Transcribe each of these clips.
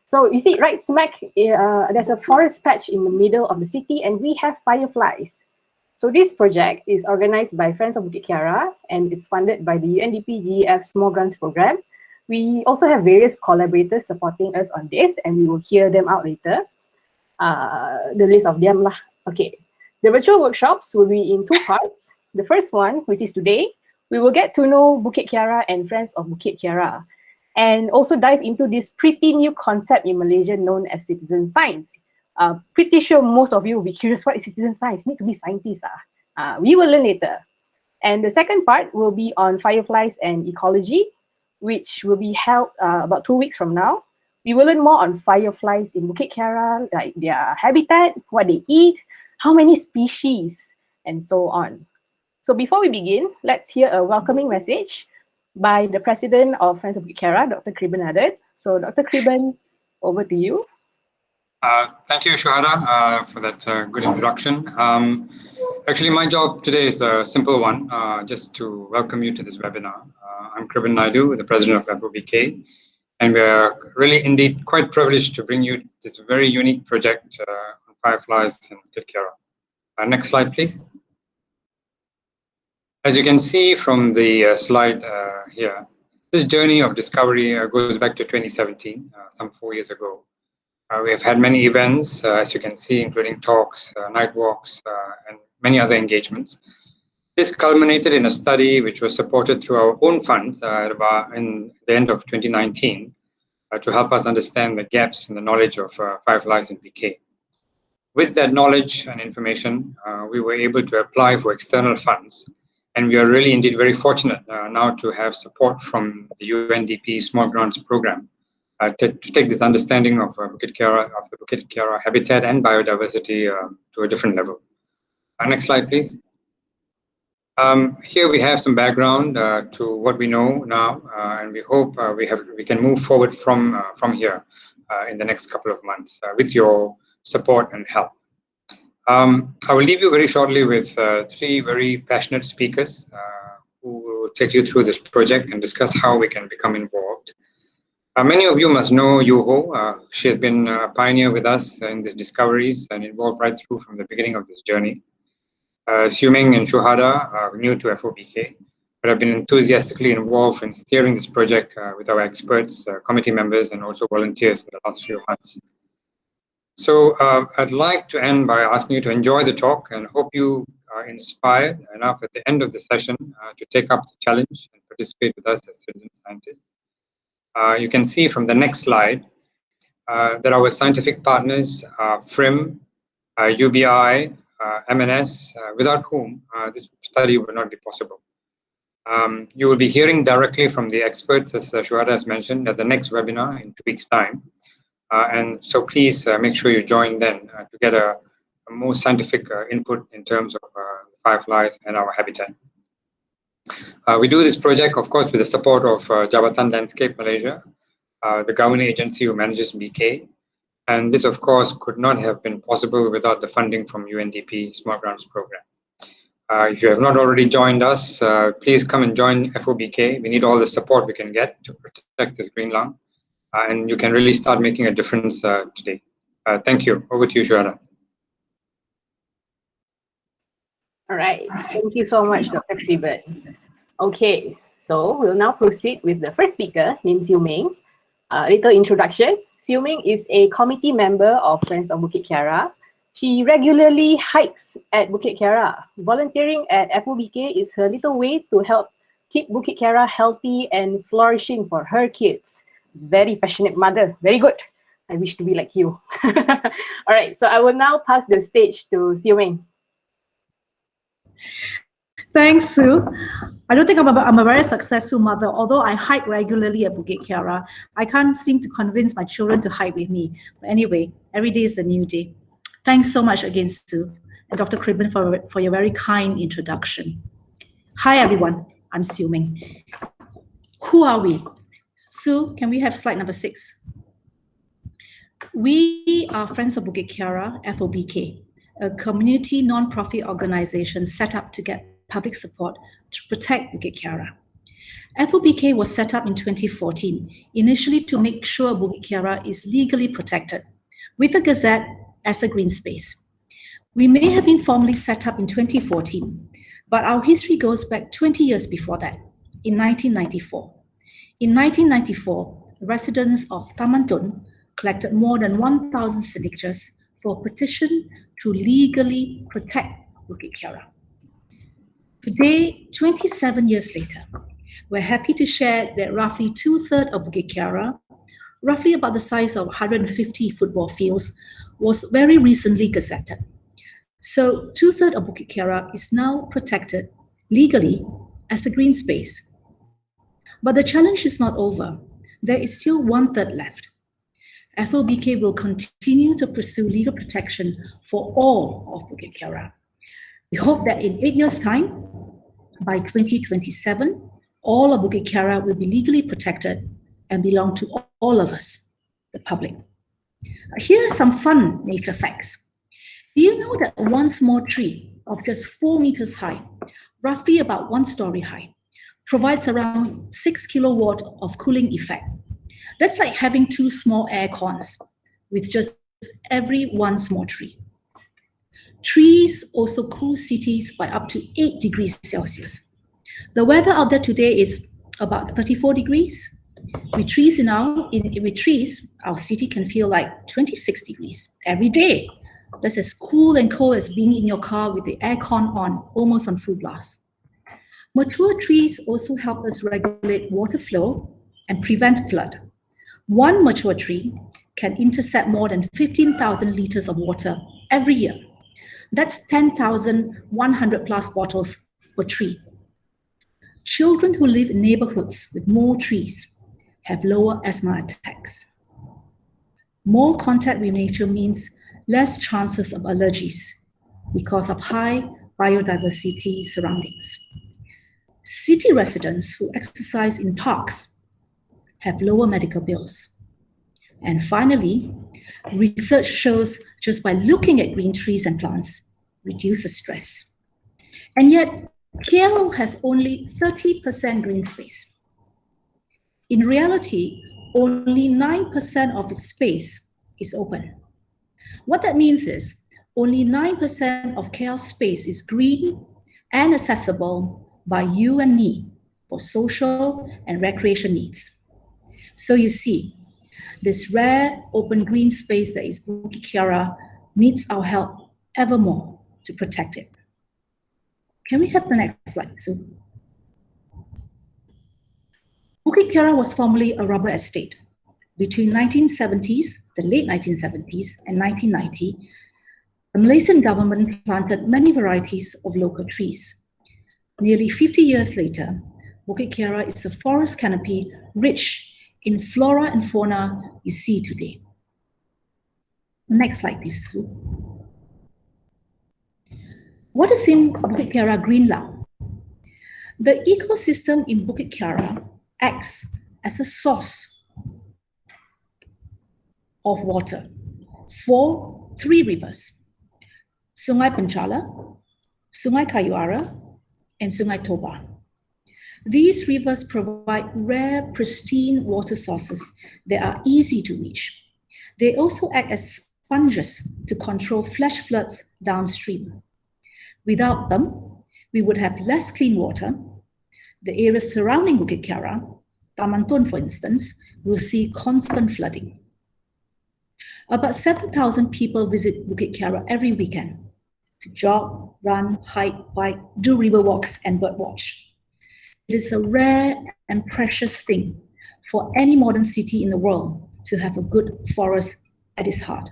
So you see, right smack, there's a forest patch in the middle of the city, and we have fireflies. So this project is organized by Friends of Bukit Kiara, and it's funded by the UNDP GEF Small Grants Programme. We also have various collaborators supporting us on this, and we will hear them out later. The list of them lah. Okay, the virtual workshops will be in two parts. The first one, which is today, we will get to know Bukit Kiara and Friends of Bukit Kiara, and also dive into this pretty new concept in Malaysia known as citizen science. Pretty sure most of you will be curious, what is citizen science? Need to be scientists. We will learn later. And the second part will be on fireflies and ecology, which will be held about 2 weeks from now. We will learn more on fireflies in Bukit Kiara, like their habitat, what they eat, how many species, and so on. So before we begin, let's hear a welcoming message by the President of Friends of Bukit Kiara, Dr. Kribanadan. So Dr. Kriban, over to you. Thank you, Shuhada, for that good introduction. Actually, my job today is a simple one, just to welcome you to this webinar. I'm Kriban Naidu, the President of MMaBK, and we are really indeed quite privileged to bring you this very unique project on fireflies in Bukit Kiara. Next slide, please. As you can see from the slide here, this journey of discovery goes back to 2017, some 4 years ago. We have had many events, as you can see, including talks, night walks, and many other engagements. This culminated in a study which was supported through our own funds in the end of 2019 to help us understand the gaps in the knowledge of fireflies in BK. With that knowledge and information, we were able to apply for external funds. And we are really indeed very fortunate now to have support from the UNDP Small Grants Programme to take this understanding of the Bukit Kiara habitat and biodiversity to a different level. Next slide, please. Here we have some background to what we know now, and we hope we can move forward from here in the next couple of months with your support and help. I will leave you very shortly with three very passionate speakers who will take you through this project and discuss how we can become involved. Many of you must know Yeoh Yu Ho. She has been a pioneer with us in these discoveries and involved right through from the beginning of this journey. Siew Ming and Shuhada are new to FOBK, but have been enthusiastically involved in steering this project with our experts, committee members, and also volunteers in the last few months. So I'd like to end by asking you to enjoy the talk and hope you are inspired enough at the end of the session to take up the challenge and participate with us as citizen scientists. You can see from the next slide that our scientific partners are FRIM, UBI, MNS, without whom this study would not be possible. You will be hearing directly from the experts, as Shuhada has mentioned, at the next webinar in 2 weeks' time. And so please make sure you join then to get a more scientific input in terms of fireflies and our habitat. We do this project, of course, with the support of Jabatan Landskap Malaysia, the government agency who manages BK. And this, of course, could not have been possible without the funding from UNDP Small Grants Programme. If you have not already joined us, please come and join FOBK. We need all the support we can get to protect this green lung. And you can really start making a difference today. Thank you. Over to you, Shuhada. All right. Thank you so much, Dr. Kriban. Okay, so we'll now proceed with the first speaker, Lim Siew Ming. A little introduction. Siew Ming is a committee member of Friends of Bukit Kiara. She regularly hikes at Bukit Kiara. Volunteering at FOBK is her little way to help keep Bukit Kiara healthy and flourishing for her kids. Very passionate mother. Very good. I wish to be like you. All right, so I will now pass the stage to Siew Ming. Thanks, Sue. I don't think I'm a very successful mother. Although I hike regularly at Bukit Kiara, I can't seem to convince my children to hike with me. But anyway, every day is a new day. Thanks so much again, Sue, and Dr. Kriban for your very kind introduction. Hi, everyone. I'm Siew Ming. Who are we? Sue, can we have slide number 6? We are Friends of Bukit Kiara, FOBK, a community non-profit organization set up to get public support to protect Bukit Kiara. FOBK was set up in 2014, initially to make sure Bukit Kiara is legally protected, with the Gazette as a green space. We may have been formally set up in 2014, but our history goes back 20 years before that, in 1994. In 1994, residents of Taman Tun collected more than 1,000 signatures for a petition to legally protect Bukit Kiara. Today, 27 years later, we're happy to share that roughly 2/3 of Bukit Kiara, roughly about the size of 150 football fields, was very recently gazetted. So 2/3 of Bukit Kiara is now protected legally as a green space. But the challenge is not over. There is still 1/3 left. FOBK will continue to pursue legal protection for all of Bukit Kiara. We hope that in 8 years' time, by 2027, all of Bukit Kiara will be legally protected and belong to all of us, the public. Here are some fun nature facts. Do you know that one small tree of just 4 meters high, roughly about 1 story high, provides around 6 kilowatt of cooling effect? That's like having 2 small air cons with just every 1 small tree. Trees also cool cities by up to 8 degrees Celsius. The weather out there today is about 34 degrees. With trees, our city can feel like 26 degrees every day. That's as cool and cold as being in your car with the aircon on, almost on full blast. Mature trees also help us regulate water flow and prevent flood. One mature tree can intercept more than 15,000 liters of water every year. That's 10,100 plus bottles per tree. Children who live in neighborhoods with more trees have lower asthma attacks. More contact with nature means less chances of allergies because of high biodiversity surroundings. City residents who exercise in parks have lower medical bills. And finally, research shows just by looking at green trees and plants reduces stress. And yet, KL has only 30% green space. In reality, only 9% of its space is open. What that means is only 9% of KL space is green and accessible by you and me for social and recreation needs. So you see, this rare open green space that is Bukit Kiara needs our help ever more to protect it. Can we have the next slide, Sue? Bukit Kiara was formerly a rubber estate. Between 1970s, the late 1970s and 1990, the Malaysian government planted many varieties of local trees. Nearly 50 years later, Bukit Kiara is a forest canopy rich in flora and fauna you see today. Next slide, please, Sue. What is in Bukit Kiara Green Lau? The ecosystem in Bukit Kiara acts as a source of water for 3 rivers: Sungai Penchala, Sungai Kayuara, and Sungai Toba. These rivers provide rare, pristine water sources that are easy to reach. They also act as sponges to control flash floods downstream. Without them, we would have less clean water. The areas surrounding Bukit Kiara, Taman Tun for instance, will see constant flooding. About 7,000 people visit Bukit Kiara every weekend to jog, run, hike, bike, do river walks, and bird watch. It is a rare and precious thing for any modern city in the world to have a good forest at its heart.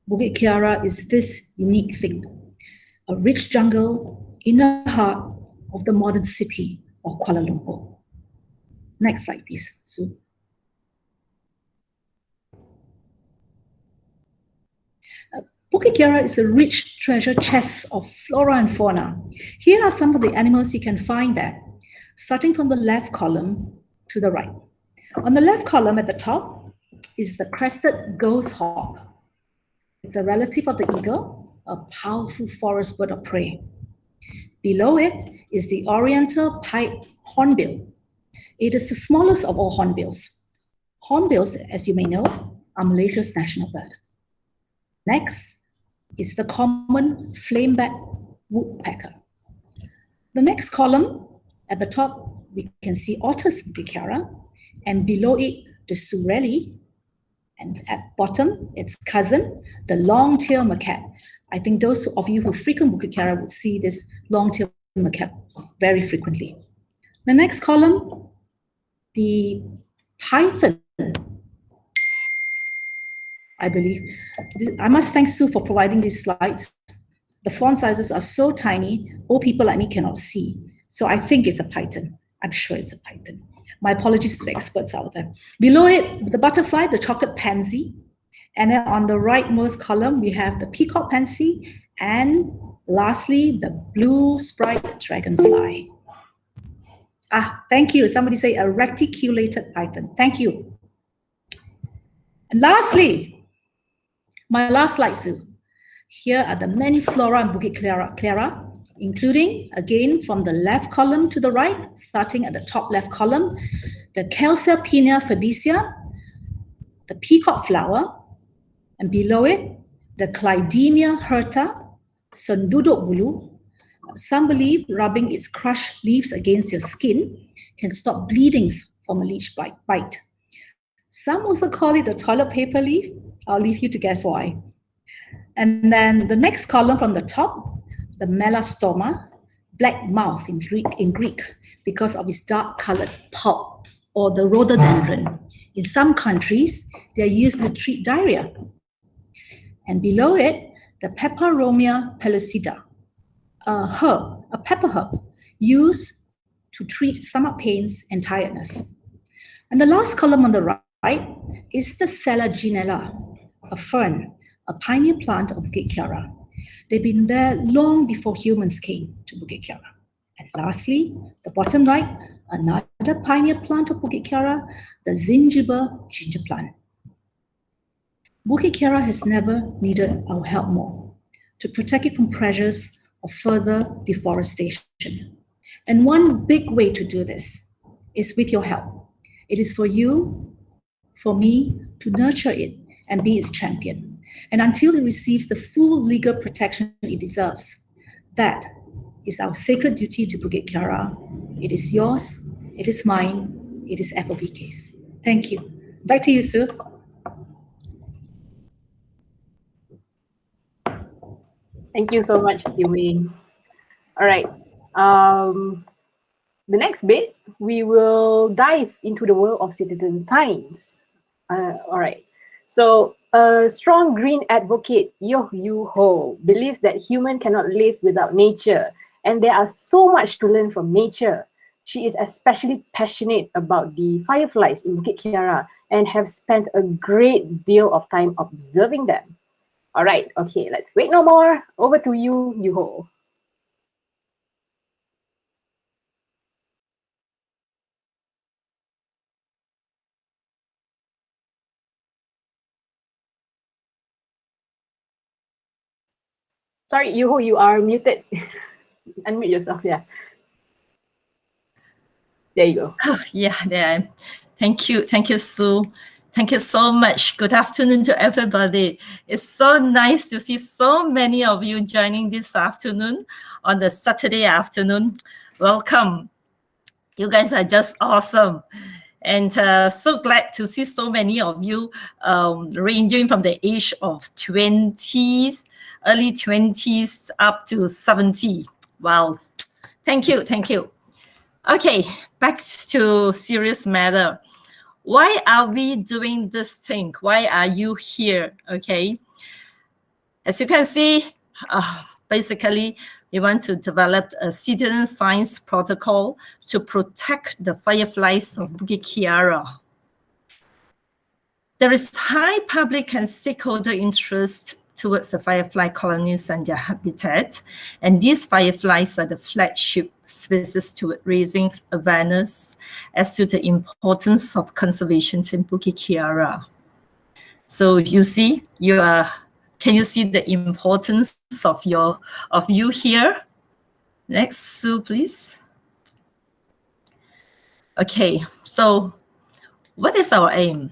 Bukit Kiara is this unique thing, a rich jungle in the heart of the modern city of Kuala Lumpur. Next slide, please, Sue. Bukit Kiara is a rich treasure chest of flora and fauna. Here are some of the animals you can find there, starting from the left column to the right. On the left column at the top is the crested goshawk. It's a relative of the eagle, a powerful forest bird of prey. Below it is the oriental pied hornbill. It is the smallest of all hornbills. Hornbills, as you may know, are Malaysia's national bird. Next is the common flameback woodpecker. The next column, at the top, we can see Otis Bukit Kiara, and below it, the Sureli, and at bottom, its cousin, the long-tailed macaque. I think those of you who frequent Bukit Kiara would see this long-tailed macaque very frequently. The next column, the python, I believe. I must thank Sue for providing these slides. The font sizes are so tiny, old people like me cannot see. So I think it's a python. I'm sure it's a python. My apologies to the experts out there. Below it, the butterfly, the chocolate pansy. And then on the rightmost column, we have the peacock pansy. And lastly, the blue striped dragonfly. Thank you. Somebody say a reticulated python. Thank you. And lastly, my last slide, Sue. Here are the many flora in Bukit Kiara, including, again, from the left column to the right, starting at the top left column, the Calceopenia fabaceae, the peacock flower, and below it, the Clydemia hirta, senduduk bulu. Some believe rubbing its crushed leaves against your skin can stop bleeding from a leech bite. Some also call it the toilet paper leaf. I'll leave you to guess why. And then the next column from the top, the Melastoma, black mouth in Greek, because of its dark-colored pulp, or the rhododendron. In some countries, they are used to treat diarrhea. And below it, the Peperomia pellucida, a herb, a pepper herb, used to treat stomach pains and tiredness. And the last column on the right is the Selaginella, a fern, a pioneer plant of Bukit Kiara. They've been there long before humans came to Bukit Kiara. And lastly, the bottom right, another pioneer plant of Bukit Kiara, the Zingiber ginger plant. Bukit Kiara has never needed our help more to protect it from pressures of further deforestation. And one big way to do this is with your help. It is for you, for me, to nurture it and be its champion. And until it receives the full legal protection it deserves, that is our sacred duty to Bukit Kiara. It is yours, it is mine, it is FOBK's. Thank you. Back to you, Sue. Thank you so much, Siew Ming. All right. The next bit, we will dive into the world of citizen science. All right. So, a strong green advocate, Yeoh Yu Ho, believes that human cannot live without nature, and there are so much to learn from nature. She is especially passionate about the fireflies in Bukit Kiara and have spent a great deal of time observing them. All right, okay, let's wait no more. Over to you, Yu Ho. Sorry, Yu Ho, you are muted. Unmute yourself, yeah. There you go. Oh, yeah, there I am. Thank you, Sue. Thank you so much. Good afternoon to everybody. It's so nice to see so many of you joining this afternoon on the Saturday afternoon. Welcome. You guys are just awesome. And so glad to see so many of you ranging from the age of 20s, early 20s up to 70. Wow. Thank you. Okay, back to serious matter. Why are we doing this thing? Why are you here? Okay. As you can see, basically, we want to develop a citizen science protocol to protect the fireflies of Bukit Kiara. There is high public and stakeholder interest towards the firefly colonies and their habitat. And these fireflies are the flagship species toward raising awareness as to the importance of conservation in Bukit Kiara. So you see, can you see the importance of you here? Next, Sue, please. Okay, so what is our aim?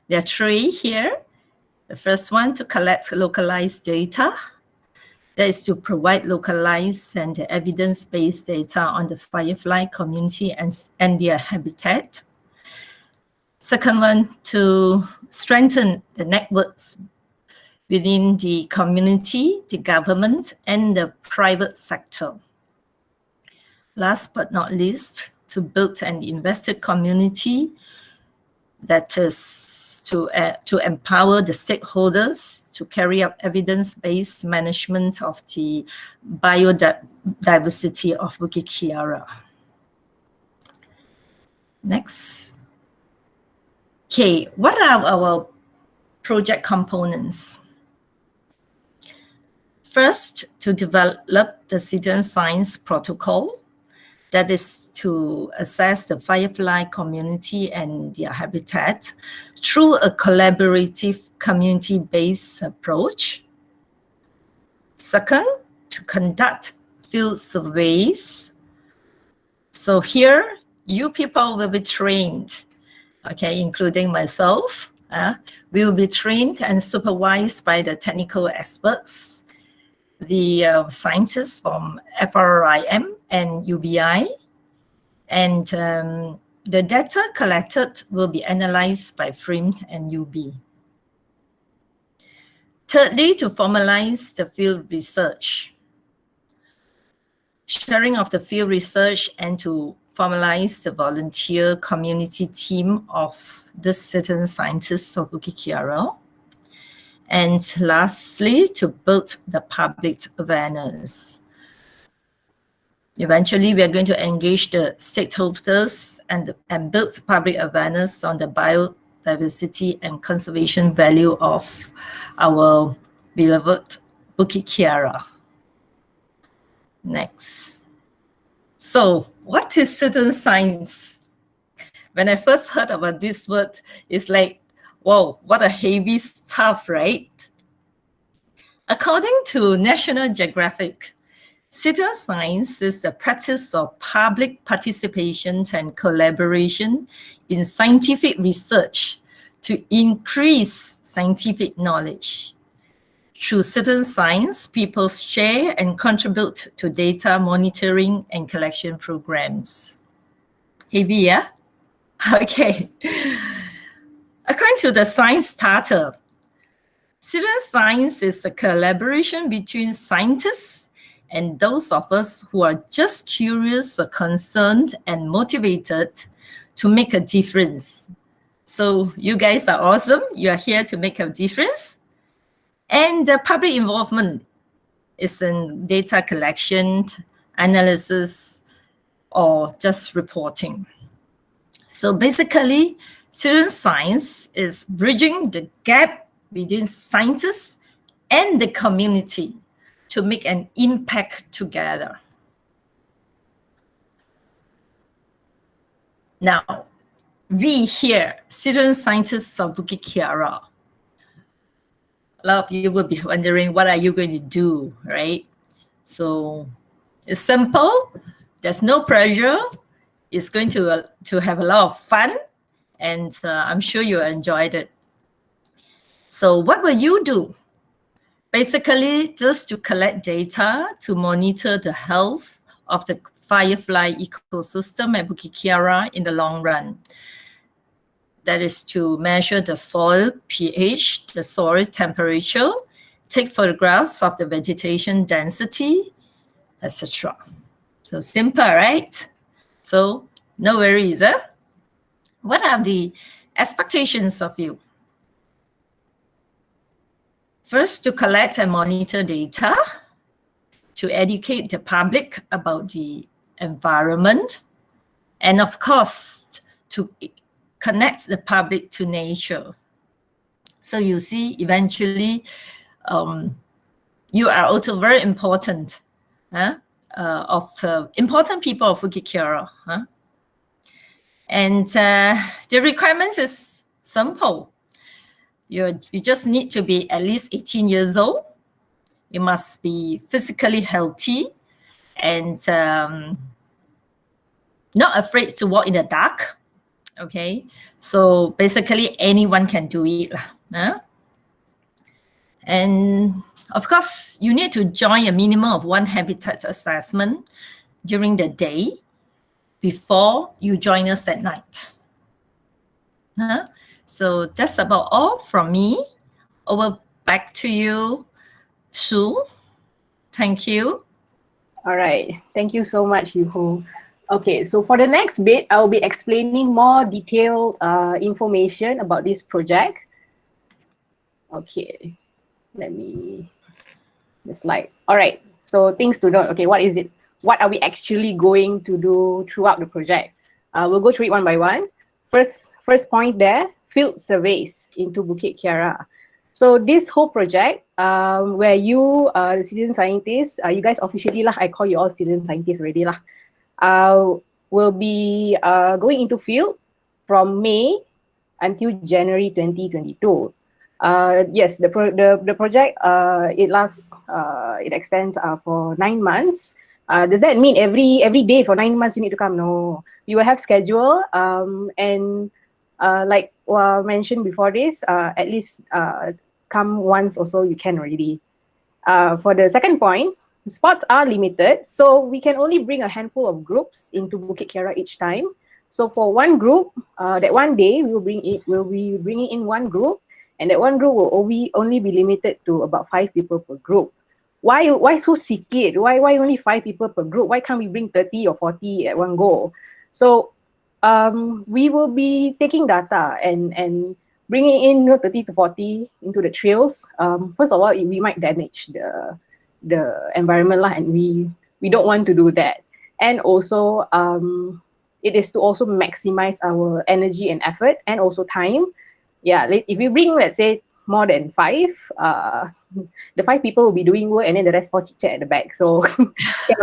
There are three here. The first one, to collect localized data. That is to provide localized and evidence-based data on the firefly community and their habitat. Second one, to strengthen the networks within the community, the government, and the private sector. Last but not least, to build an invested community, that is to empower the stakeholders to carry out evidence-based management of the biodiversity of Bukit Kiara. Next. Okay, what are our project components? First, to develop the citizen science protocol, that is to assess the firefly community and their habitat through a collaborative community-based approach. Second, to conduct field surveys. So here, you people will be trained, okay, including myself. We will be trained and supervised by the technical experts, the scientists from FRIM and UBI, and the data collected will be analyzed by FRIM and UB. Thirdly, to formalize the field research. Sharing of the field research and to formalize the volunteer community team of the citizen scientists of Bukit Kiara. And lastly, to build the public awareness. Eventually, we are going to engage the stakeholders and build public awareness on the biodiversity and conservation value of our beloved Bukit Kiara. Next. So, what is citizen science? When I first heard about this word, it's like, whoa, what a heavy stuff, right? According to National Geographic, citizen science is the practice of public participation and collaboration in scientific research to increase scientific knowledge. Through citizen science, people share and contribute to data monitoring and collection programs. Heavy, yeah? Okay. According to the Science Starter, citizen science is a collaboration between scientists and those of us who are just curious or concerned and motivated to make a difference. So you guys are awesome. You are here to make a difference. And the public involvement is in data collection, analysis, or just reporting. So basically, citizen science is bridging the gap between scientists and the community to make an impact together. Now, we here, citizen scientists of Bukit Kiara, a lot of you will be wondering, what are you going to do, right? So it's simple. There's no pressure. It's going to have a lot of fun, and I'm sure you enjoyed it. So what will you do? Basically, just to collect data to monitor the health of the firefly ecosystem at Bukit Kiara in the long run. That is to measure the soil pH, the soil temperature, take photographs of the vegetation density, etc. So simple, right? So no worries, eh? What are the expectations of you? First, to collect and monitor data, to educate the public about the environment, and of course, to connect the public to nature. So you see, eventually, you are also very important, important people of Bukit Kiara. And the requirements is simple. You just need to be at least 18 years old. You must be physically healthy, and not afraid to walk in the dark. Okay, so basically anyone can do it lah. And of course, you need to join a minimum of 1 habitat assessment during the day before you join us at night. So that's about all from me. Over back to you, Sue. Thank you. All right. Thank you so much, Yeoh Ho. Okay, so for the next bit, I will be explaining more detailed information about this project. Okay, let me just like, all right, so things to note. Okay, what is it? What are we actually going to do throughout the project? We'll go through it one by one. First point there, field surveys into Bukit Kiara. So this whole project, where you, the citizen scientists, you guys officially lah, I call you all citizen scientists already lah, will be going into field from May until January 2022. Yes, the project it extends for 9 months. Does that mean every day for 9 months you need to come? No, we will have schedule, and like mentioned before this, at least come once or so you can already. For the second point, spots are limited, so we can only bring a handful of groups into Bukit Kiara each time. So for one group, that one day we'll be bringing in one group, and that one group will only be limited to about 5 people per group. Why so sikit? Why only 5 people per group? Why can't we bring 30 or 40 at one go? So we will be taking data and bringing in 30 to 40 into the trails. First of all, we might damage the environment lah, and we don't want to do that. And also, it is to also maximize our energy and effort and also time. Yeah, if we bring, let's say, more than 5, the 5 people will be doing work and then the rest all chit-chat at the back. So can't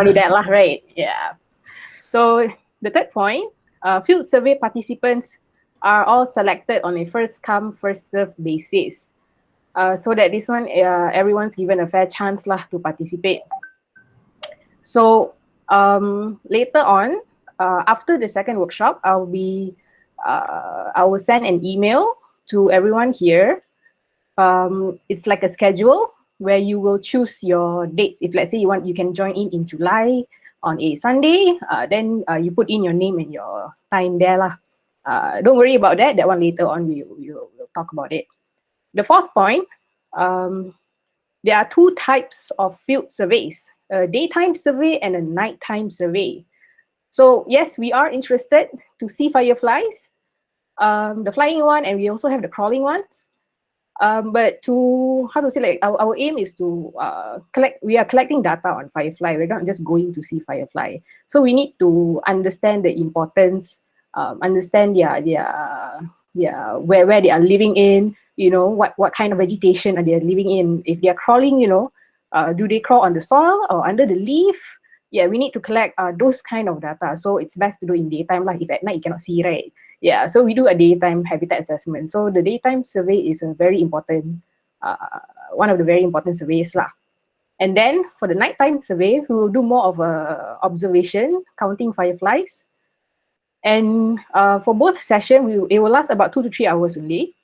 do that lah, right? Yeah. So the third point, field survey participants are all selected on a first come, first served basis. So that this one, everyone's given a fair chance lah to participate. So later on, after the second workshop, I will send an email to everyone here. It's like a schedule where you will choose your dates. If let's say you can join in July on a Sunday, then you put in your name and your time there lah. Don't worry about that. That one later on we'll talk about it. The fourth point, there are 2 types of field surveys: a daytime survey and a nighttime survey. So yes, we are interested to see fireflies, the flying one, and we also have the crawling ones. But our aim is to we are collecting data on firefly. We're not just going to see firefly. So we need to understand the importance, understand where they are living in, what kind of vegetation are they living in. If they are crawling, do they crawl on the soil or under the leaf? Yeah, we need to collect those kind of data. So it's best to do in daytime, like if at night you cannot see, right? Yeah, so we do a daytime habitat assessment. So the daytime survey is a very important, one of the very important surveys lah. And then for the nighttime survey, we will do more of a observation, counting fireflies. And for both sessions, it will last about 2 to 3 hours only.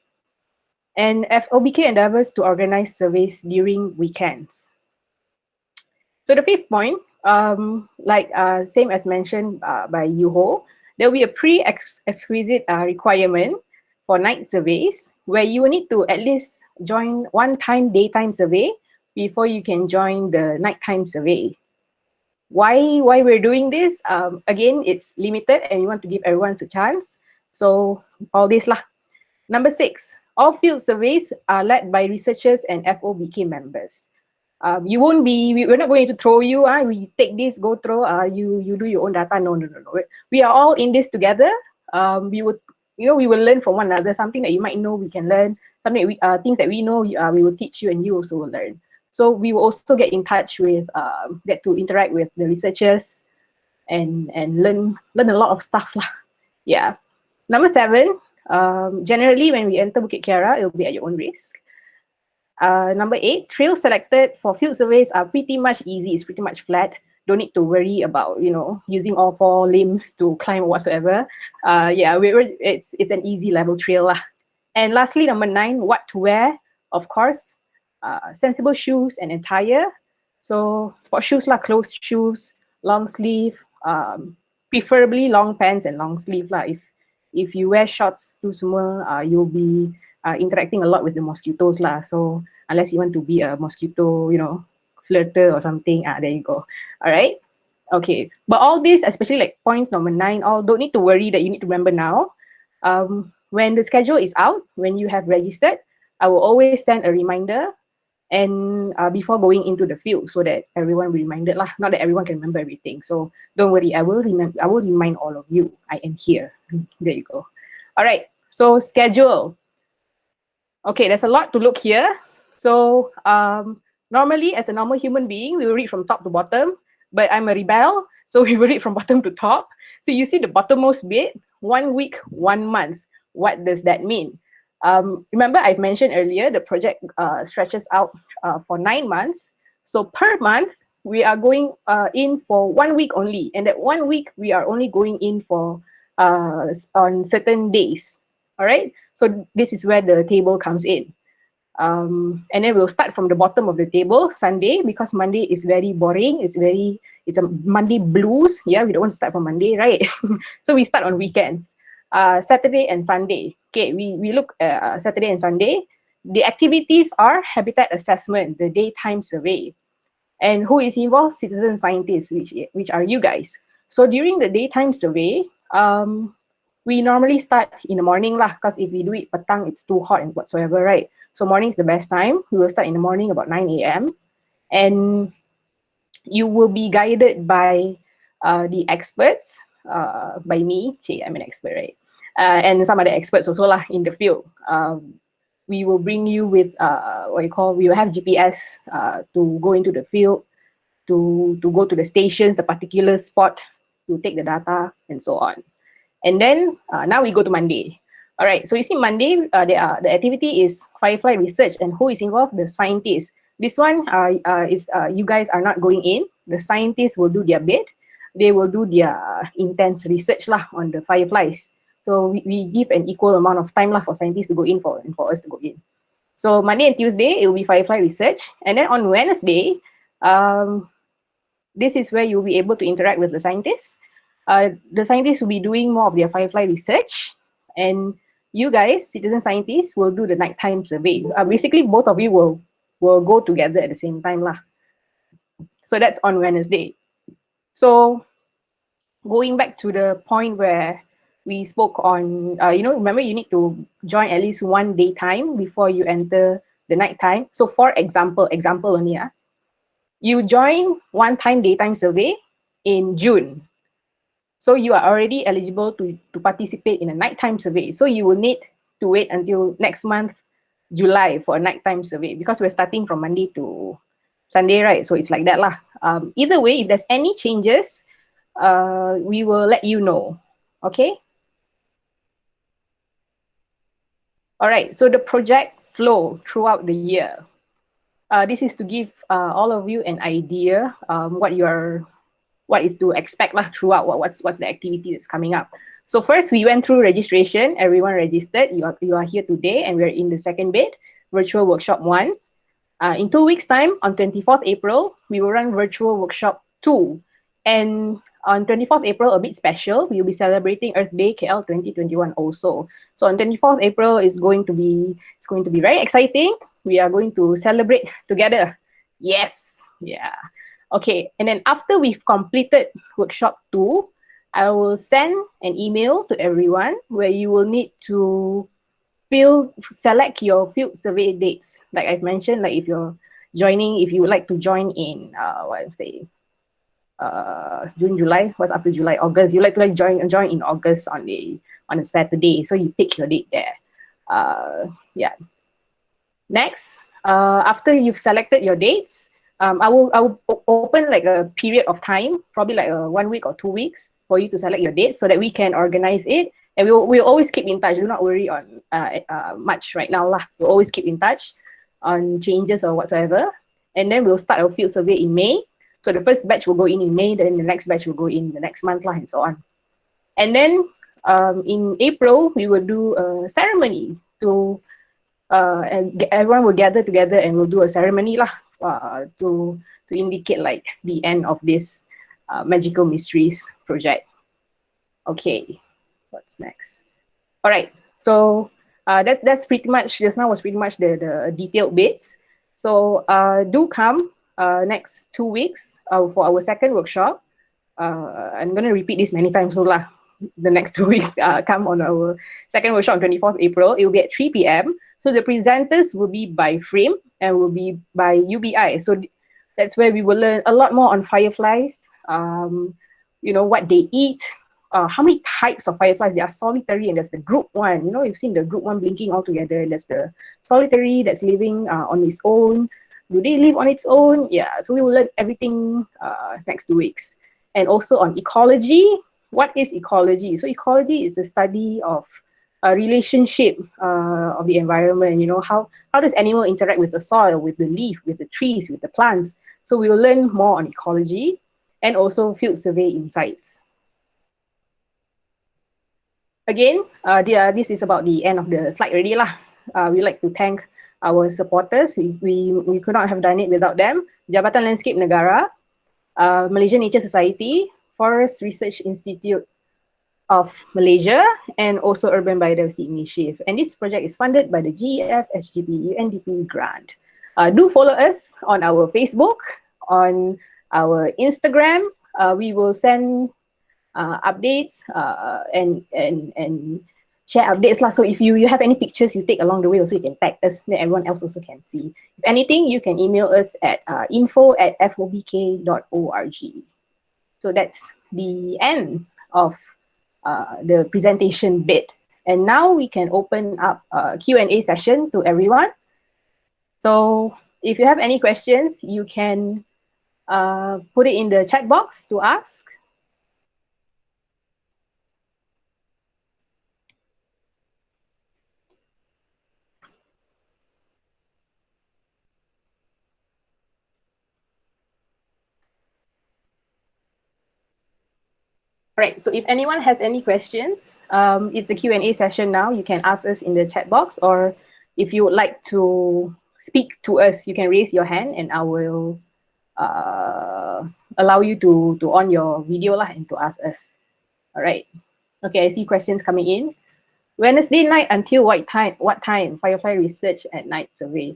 And FOBK endeavors to organize surveys during weekends. So the fifth point, same as mentioned by Yeoh Ho, there will be a pre-exquisite requirement for night surveys where you will need to at least join one time daytime survey before you can join the nighttime survey. Why we're doing this? Again, it's limited and we want to give everyone a chance. So all this lah. Number 6, all field surveys are led by researchers and FOBK members. We're not going to throw you, we take this, go through, you do your own data. No. We are all in this together. We will learn from one another. Something that you might know, we can learn. Something things that we know, we will teach you and you also will learn. So we will also get in touch with, get to interact with the researchers and learn a lot of stuff lah. Yeah. Number 7, generally when we enter Bukit Kiara, it will be at your own risk. Number 8, trails selected for field surveys are pretty much easy. It's pretty much flat. don't need to worry about, using all 4 limbs to climb whatsoever. Yeah, it's an easy level trail lah. And lastly, number 9, what to wear. Of course, sensible shoes and attire. So sport shoes lah, closed shoes, long sleeve, preferably long pants and long sleeve lah. If you wear shorts too small, you'll be interacting a lot with the mosquitoes lah. So unless you want to be a mosquito, flirter or something, there you go. All right. Okay. But all this, especially like points number 9, all don't need to worry that you need to remember now. When the schedule is out, when you have registered, I will always send a reminder and before going into the field so that everyone will be reminded lah. Not that everyone can remember everything. So don't worry, I will remind all of you. I am here. There you go. All right. So schedule. Okay, there's a lot to look here. So normally as a normal human being, we will read from top to bottom, but I'm a rebel, so we will read from bottom to top. So you see the bottommost bit, 1 week, 1 month. What does that mean? Remember, I've mentioned earlier, the project stretches out for 9 months. So per month, we are going in for 1 week only. And that 1 week, we are only going in for on certain days. All right. So this is where the table comes in. And then we'll start from the bottom of the table, Sunday, because Monday is very boring. It's a Monday blues. Yeah, we don't want to start from Monday, right? So we start on weekends. Saturday and Sunday. Okay, we look at Saturday and Sunday. The activities are habitat assessment, the daytime survey. And who is involved? Citizen scientists, which are you guys. So during the daytime survey, we normally start in the morning lah, because if we do it petang, it's too hot and whatsoever, right? So morning is the best time. We will start in the morning about 9 a.m. And you will be guided by the experts, by me. I'm an expert, right? And some other experts also lah in the field. We will bring you with we will have GPS to go into the field, to go to the stations, the particular spot, to take the data and so on. And then now we go to Monday. All right, so you see Monday, the activity is firefly research, and who is involved? The scientists. This one is you guys are not going in. The scientists will do their bit. They will do their intense research lah on the fireflies. So we give an equal amount of time lah for scientists to go in and for us to go in. So Monday and Tuesday, it will be firefly research. And then on Wednesday, this is where you'll be able to interact with the scientists. The scientists will be doing more of their firefly research. And you guys, citizen scientists, will do the nighttime survey. Basically, both of you will go together at the same time lah. So that's on Wednesday. So going back to the point where we spoke on, remember you need to join at least 1 daytime before you enter the nighttime. So for example only, you join 1 time daytime survey in June. So you are already eligible to participate in a nighttime survey. So you will need to wait until next month, July, for a nighttime survey, because we're starting from Monday to Sunday, right? So it's like that lah. Either way, if there's any changes, we will let you know. Okay? All right, so the project flow throughout the year. This is to give all of you an idea what is to expect lah throughout, what's the activity that's coming up. So first, we went through registration. Everyone registered. You are here today, and we're in the second bit, virtual workshop 1. In 2 weeks' time, on 24th April, we will run virtual workshop 2. And on 24th April, a bit special, we will be celebrating Earth Day KL 2021 also. So on 24th April it's going to be very exciting. We are going to celebrate together. Yes, yeah. Okay, and then after we've completed workshop 2, I will send an email to everyone where you will need to select your field survey dates. Like I've mentioned, like if you would like to join in June, July, what's after July, August, you like to join in August on a Saturday, so you pick your date there. Yeah. Next, after you've selected your dates, I will open like a period of time, probably like 1 week or 2 weeks, for you to select your dates so that we can organize it. And we'll always keep in touch. Do not worry on much right now lah. We'll always keep in touch on changes or whatsoever. And then we'll start our field survey in May. So the first batch will go in May, then the next batch will go in the next month and so on. And then in April, we will do a ceremony and everyone will gather together and we'll do a ceremony to indicate like the end of this Magical Mysteries project. Okay, what's next? All right, so that's pretty much, just now was pretty much the detailed bits. So do come next 2 weeks for our second workshop. I'm going to repeat this many times, so the next 2 weeks come on our second workshop on 24th April. It will be at 3 p.m. So the presenters will be by Frame and will be by UBI. So that's where we will learn a lot more on fireflies, you know, what they eat, how many types of fireflies. They are solitary and there's the group one. You know, you've seen the group one blinking all together. There's the solitary that's living on its own. Do they live on its own? Yeah, so we will learn everything next 2 weeks. And also on ecology. What is ecology? So ecology is the study of a relationship of the environment. You know, how does animal interact with the soil, with the leaf, with the trees, with the plants? So we will learn more on ecology and also field survey insights. Again, this is about the end of the slide already lah. We like to thank our supporters. We could not have done it without them. Jabatan Landskap Negara, Malaysian Nature Society, Forest Research Institute of Malaysia, and also Urban Biodiversity Initiative. And this project is funded by the GEF SGP UNDP grant. Do follow us on our Facebook, on our Instagram. We will send updates and share updates lah. So if you have any pictures you take along the way, also you can tag us, then everyone else also can see. If anything, you can email us at info@fobk.org. So that's the end of the presentation bit. And now we can open up a Q&A session to everyone. So if you have any questions, you can put it in the chat box to ask. Right, so if anyone has any questions, it's a Q&A session now. You can ask us in the chat box, or if you would like to speak to us, you can raise your hand and I will allow you to on your video lah and to ask us. All right, okay, I see questions coming in. Wednesday night until what time? Firefly research at night survey.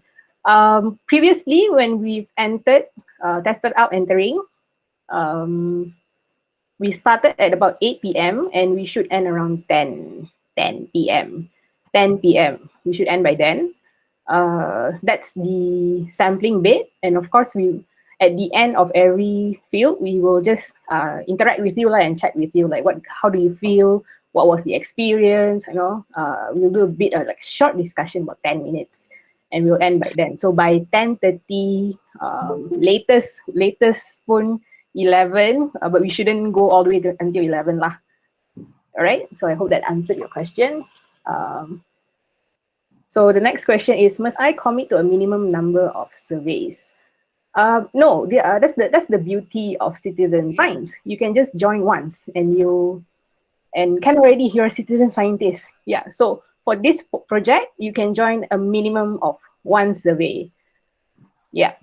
Previously, when we've tested out entering, we started at about 8 p.m. and we should end around 10 p.m. 10 p.m. We should end by then. That's the sampling bit. And of course, at the end of every field, we will just interact with you and chat with you, like how do you feel? What was the experience? You know, we'll do a bit of like short discussion, about 10 minutes, and we'll end by then. So by 10:30, latest phone 11, but we shouldn't go all the way until 11 lah. All right, so I hope that answered your question. So the next question is, must I commit to a minimum number of surveys? No, that's the beauty of citizen science. You can just join once and can already you're a citizen scientist. Yeah, so for this project, you can join a minimum of 1 survey. Yeah.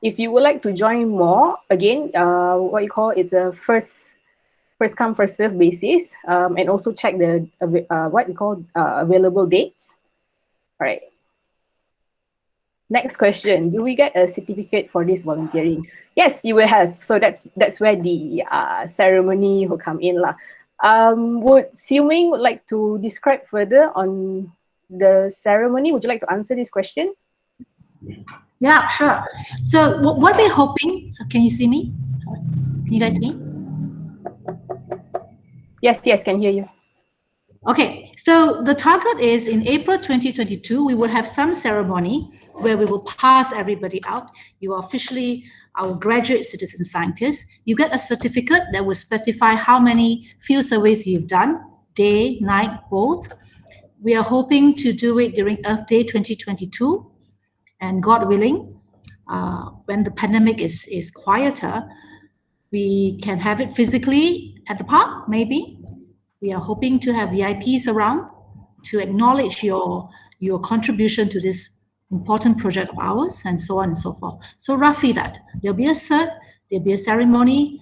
If you would like to join more, again, what you call it's a first come first serve basis, and also check the what you call available dates. All right. Next question: do we get a certificate for this volunteering? Yes, you will have. So that's where the ceremony will come in lah. Would Siew Ming would like to describe further on the ceremony? Would you like to answer this question? Yeah, sure. So what we're hoping, so can you see me? Can you guys see me? Yes, can hear you. Okay, so the target is in April 2022, we will have some ceremony where we will pass everybody out. You are officially our graduate citizen scientists. You get a certificate that will specify how many field surveys you've done, day, night, both. We are hoping to do it during Earth Day 2022. And God willing, when the pandemic is quieter, we can have it physically at the park, maybe. We are hoping to have VIPs around to acknowledge your contribution to this important project of ours, and so on and so forth. So roughly that. There'll be a cert, there'll be a ceremony,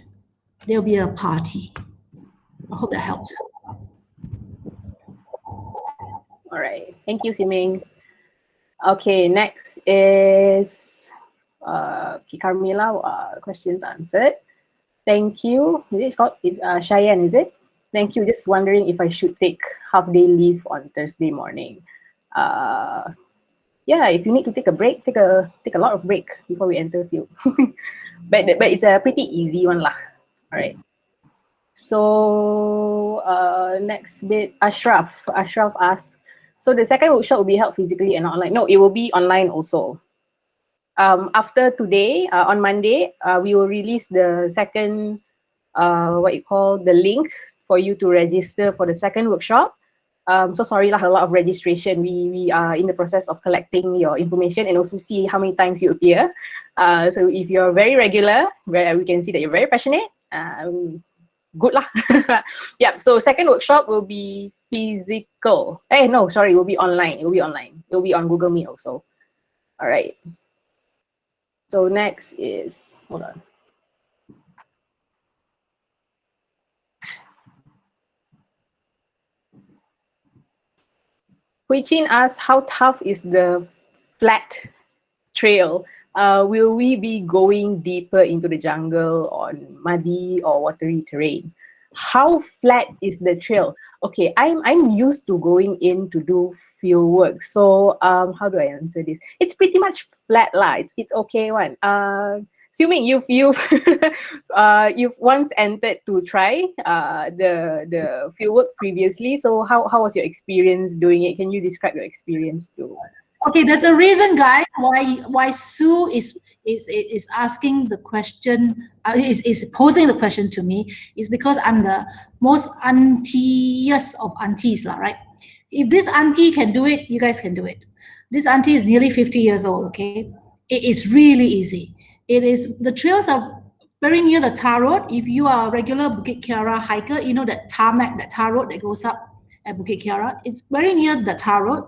there'll be a party. I hope that helps. All right, thank you, Ming. Okay, next is Carmela, questions answered. Thank you. Is it called Cheyenne, is it? Thank you. Just wondering if I should take half-day leave on Thursday morning. Yeah, if you need to take a break, take a lot of break before we enter field. but it's a pretty easy one lah. All right. So next bit, Ashraf. Ashraf asks, so the second workshop will be held physically and online? No, it will be online also. After today, on Monday, we will release the second, the link for you to register for the second workshop. So sorry lah, a lot of registration. We are in the process of collecting your information and also see how many times you appear. So if you're very regular, we can see that you're very passionate, good lah. Yeah, so second workshop will be physical. It will be online. It will be online. It will be on Google Meet also. All right. So next is, hold on. Hui Chin asks, how tough is the flat trail? Will we be going deeper into the jungle on muddy or watery terrain? How flat is the trail? Okay, I'm used to going in to do field work. So how do I answer this? It's pretty much flat lah. It's okay one. Assuming you've you've once entered to try the field work previously. So how was your experience doing it? Can you describe your experience too? Okay, there's a reason, guys, why Sue is asking the question, is posing the question to me, is because I'm the most auntiest of aunties, right? If this auntie can do it, you guys can do it. This auntie is nearly 50 years old, okay? It is really easy. The trails are very near the tar road. If you are a regular Bukit Kiara hiker, you know that tar road that goes up at Bukit Kiara, it's very near the tar road.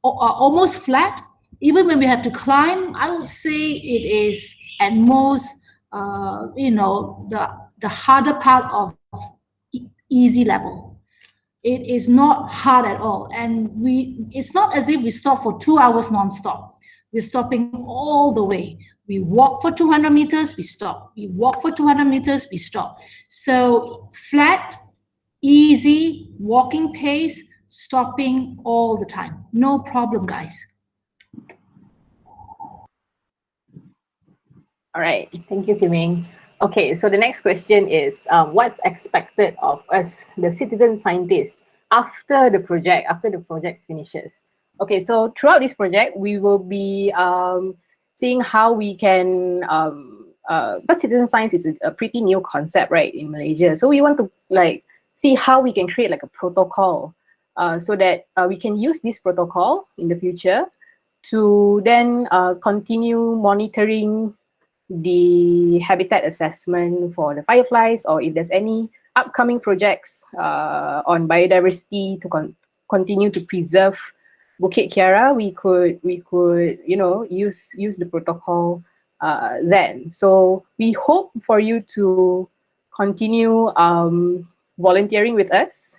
Almost flat. Even when we have to climb, I would say it is at most, the harder part of easy level. It is not hard at all, and it's not as if we stop for 2 hours non-stop. We're stopping all the way. We walk for 200 meters, we stop. We walk for 200 meters, we stop. So flat, easy, walking pace, stopping all the time. No problem, guys. All right, thank you, Ming. Okay, so the next question is, what's expected of us, the citizen scientists, after the project finishes? Okay, so throughout this project, we will be seeing how we can, but citizen science is a pretty new concept, right, in Malaysia. So we want to see how we can create a protocol so that we can use this protocol in the future to then continue monitoring the habitat assessment for the fireflies, or if there's any upcoming projects on biodiversity to continue to preserve Bukit Kiara, we could use the protocol then. So we hope for you to continue volunteering with us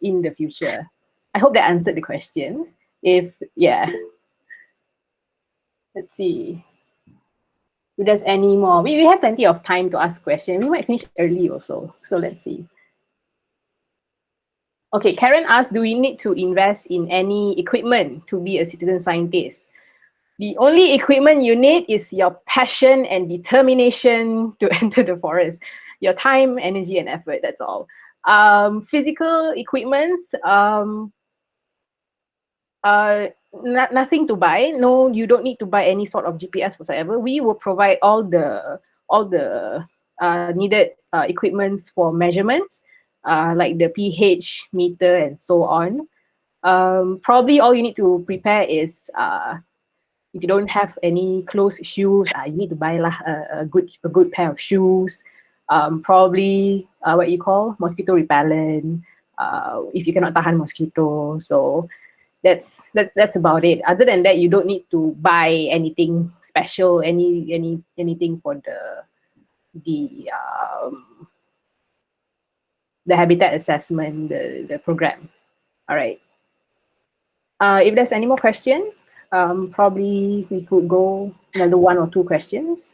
in the future. I hope that answered the question. Let's see if there's any more. We have plenty of time to ask questions. We might finish early also. So let's see. Okay, Karen asked, do we need to invest in any equipment to be a citizen scientist? The only equipment you need is your passion and determination to enter the forest. Your time, energy, and effort, that's all. Physical equipments, nothing to buy. No, you don't need to buy any sort of GPS whatsoever. We will provide all the needed equipments for measurements, like the pH meter and so on. Probably all you need to prepare is if you don't have any closed shoes, you need to buy a good pair of shoes. Probably what you call mosquito repellent. If you cannot tahan mosquito, so that's about it. Other than that, you don't need to buy anything special, anything for the habitat assessment, the program. All right. If there's any more questions, probably we could go another 1 or 2 questions.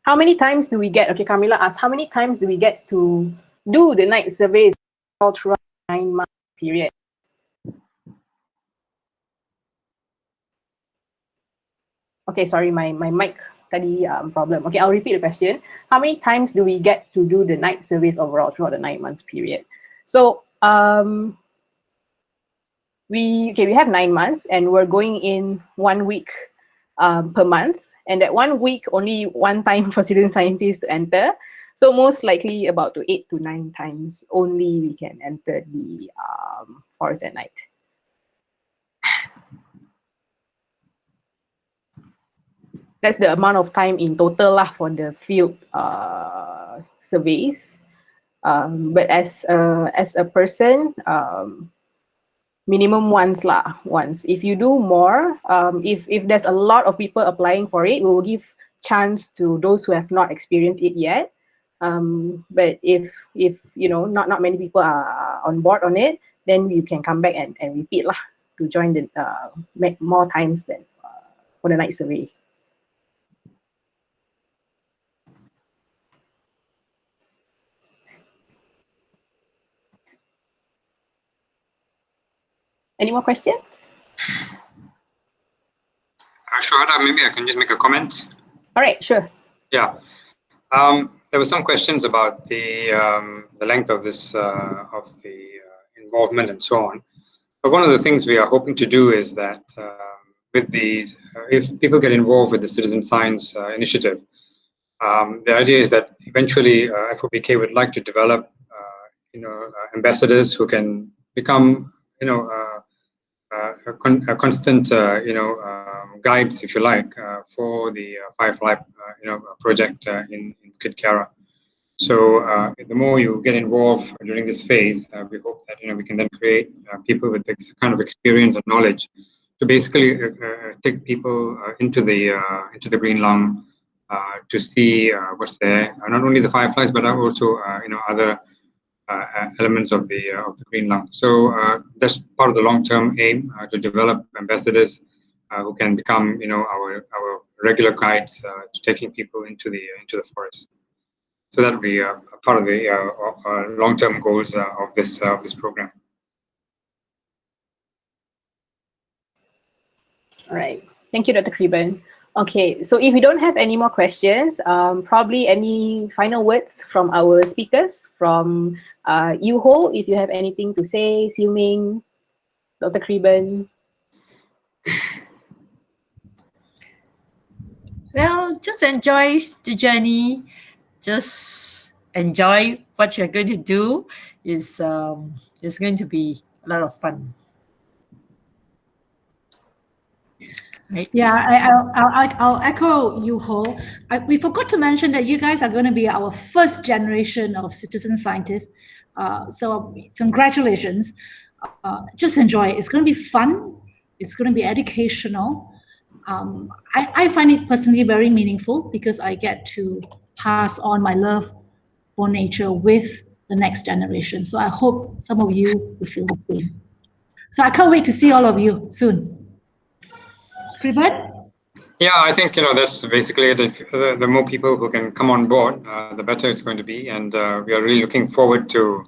How many times do we get, okay, Camila asked, how many times do we get to do the night surveys all throughout the 9-month period? Okay, sorry, my mic tadi problem. Okay, I'll repeat the question. How many times do we get to do the night surveys overall throughout the 9 months period? So we have 9 months and we're going in 1 week per month. And that 1 week, only 1 time for citizen scientists to enter. So most likely about 8 to 9 times only we can enter the forest at night. That's the amount of time in total for the field surveys. But as a person, minimum once. If you do more, if there's a lot of people applying for it, we will give chance to those who have not experienced it yet. But if you know not many people are on board on it, then you can come back and repeat to join the more times than for the night survey. Any more questions? Sure, maybe I can just make a comment. All right, sure. Yeah, there were some questions about the length of this of the involvement and so on. But one of the things we are hoping to do is that with these, if people get involved with the citizen science initiative, the idea is that eventually FOBK would like to develop, ambassadors who can become, a constant, guides, if you like, for the firefly, project in Bukit Kiara. So the more you get involved during this phase, we hope that we can then create people with this kind of experience and knowledge to basically take people into the green lung to see what's there. Not only the fireflies, but also other elements of the green lung. So that's part of the long-term aim, to develop ambassadors who can become our regular guides to taking people into the forest. So that will be part of the long-term goals of this program. All right. Thank you, Dr. Kriban. Okay, so if we don't have any more questions, probably any final words from our speakers, from Yu Ho, if you have anything to say, Siew Ming, Dr. Kriban. Well, just enjoy the journey. Just enjoy what you're going to do. It's going to be a lot of fun. Right. Yeah, I'll echo Yu Ho. We forgot to mention that you guys are going to be our first generation of citizen scientists. So congratulations. Just enjoy it. It's going to be fun. It's going to be educational. I find it personally very meaningful because I get to pass on my love for nature with the next generation. So I hope some of you will feel the same. So I can't wait to see all of you soon. Kriban? Yeah, I think that's basically it. If the more people who can come on board, the better it's going to be, and we are really looking forward to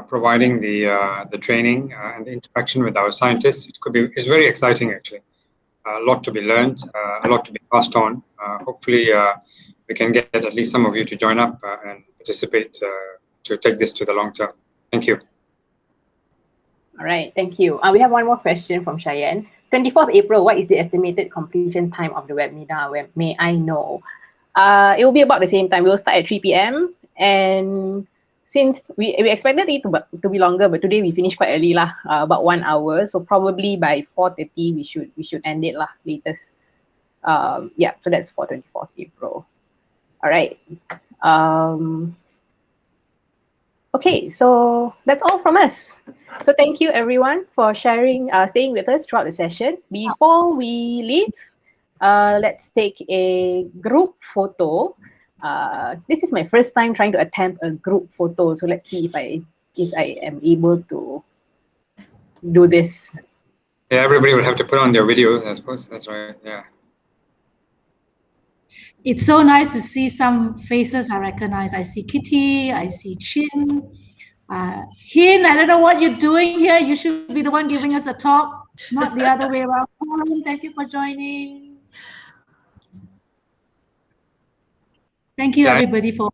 providing the training and the interaction with our scientists. It's very exciting actually. A lot to be learned, a lot to be passed on. Hopefully, we can get at least some of you to join up and participate to take this to the long term. Thank you. All right, thank you. We have one more question from Cheyenne. 24th April, what is the estimated completion time of the webinar? May I know? It will be about the same time. We'll start at 3 p.m. and since we expected it to be longer, but today we finished quite early lah, about 1 hour. So probably by 4:30 we should end it lah, latest. Yeah, so that's for 24th April. All right. Okay, so that's all from us. So thank you everyone for sharing, staying with us throughout the session. Before we leave, let's take a group photo. This is my first time trying to attempt a group photo, so let's see if I am able to do this. Yeah, everybody will have to put on their video, I suppose. That's right. Yeah. It's so nice to see some faces I recognize. I see Kitty, I see Chin, Hin. I don't know what you're doing here. You should be the one giving us a talk, not the other way around. Thank you for joining. Thank you, everybody, for